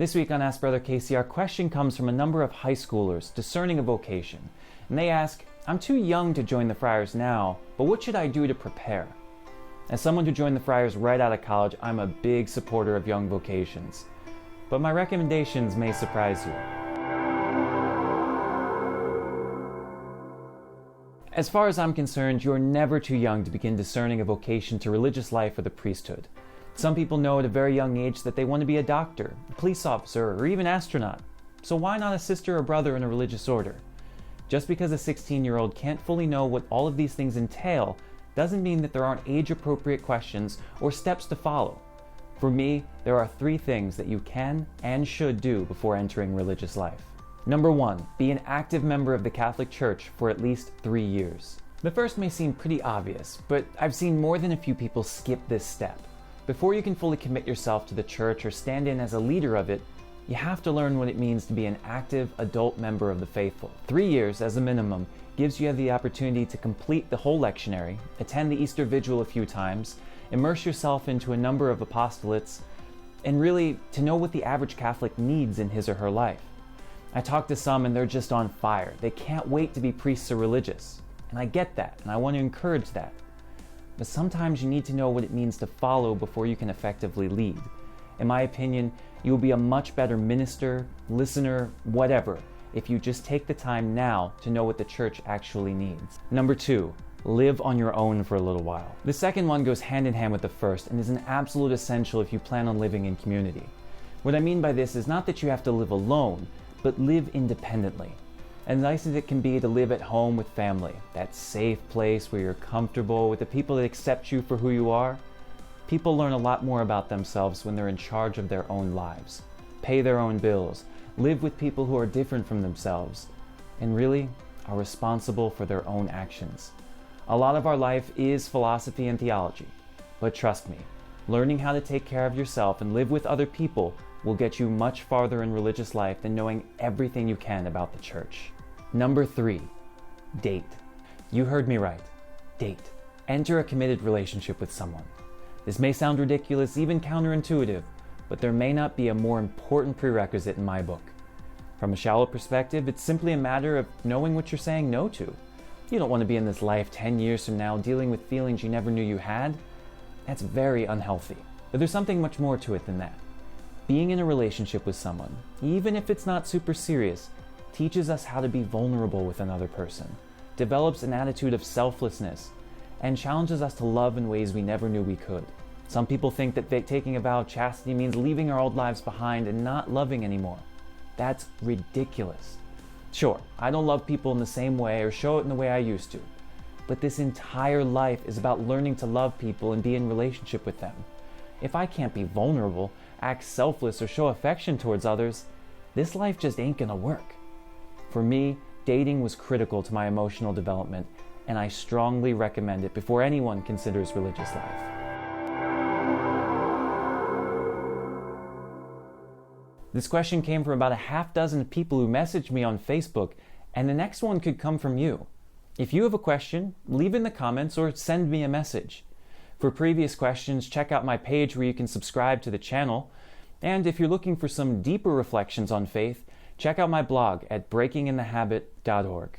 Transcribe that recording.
This week on Ask Brother Casey, our question comes from a number of high schoolers discerning a vocation. And they ask, I'm too young to join the Friars now, but what should I do to prepare? As someone who joined the Friars right out of college, I'm a big supporter of young vocations. But my recommendations may surprise you. As far as I'm concerned, you're never too young to begin discerning a vocation to religious life or the priesthood. Some people know at a very young age that they want to be a doctor, a police officer, or even astronaut. So why not a sister or brother in a religious order? Just because a 16-year-old can't fully know what all of these things entail doesn't mean that there aren't age-appropriate questions or steps to follow. For me, there are 3 things that you can and should do before entering religious life. Number 1, be an active member of the Catholic Church for at least 3 years. The first may seem pretty obvious, but I've seen more than a few people skip this step. Before you can fully commit yourself to the church or stand in as a leader of it, you have to learn what it means to be an active adult member of the faithful. 3 years as a minimum gives you the opportunity to complete the whole lectionary, attend the Easter Vigil a few times, immerse yourself into a number of apostolates, and really to know what the average Catholic needs in his or her life. I talk to some and they're just on fire. They can't wait to be priests or religious. And I get that, and I want to encourage that. But sometimes you need to know what it means to follow before you can effectively lead. In my opinion, you will be a much better minister, listener, whatever, if you just take the time now to know what the church actually needs. Number 2, live on your own for a little while. The second one goes hand in hand with the first and is an absolute essential if you plan on living in community. What I mean by this is not that you have to live alone, but live independently. As nice as it can be to live at home with family, that safe place where you're comfortable with the people that accept you for who you are, people learn a lot more about themselves when they're in charge of their own lives, pay their own bills, live with people who are different from themselves, and really are responsible for their own actions. A lot of our life is philosophy and theology, but trust me, learning how to take care of yourself and live with other people will get you much farther in religious life than knowing everything you can about the church. Number 3, date. You heard me right. Date. Enter a committed relationship with someone. This may sound ridiculous, even counterintuitive, but there may not be a more important prerequisite in my book. From a shallow perspective, it's simply a matter of knowing what you're saying no to. You don't want to be in this life 10 years from now dealing with feelings you never knew you had. That's very unhealthy. But there's something much more to it than that. Being in a relationship with someone, even if it's not super serious, teaches us how to be vulnerable with another person, develops an attitude of selflessness, and challenges us to love in ways we never knew we could. Some people think that taking a vow of chastity means leaving our old lives behind and not loving anymore. That's ridiculous. Sure, I don't love people in the same way or show it in the way I used to, but this entire life is about learning to love people and be in relationship with them. If I can't be vulnerable, act selfless, or show affection towards others, this life just ain't gonna work. For me, dating was critical to my emotional development, and I strongly recommend it before anyone considers religious life. This question came from about a half dozen people who messaged me on Facebook, and the next one could come from you. If you have a question, leave in the comments or send me a message. For previous questions, check out my page where you can subscribe to the channel. And if you're looking for some deeper reflections on faith, check out my blog at breakinginthehabit.org.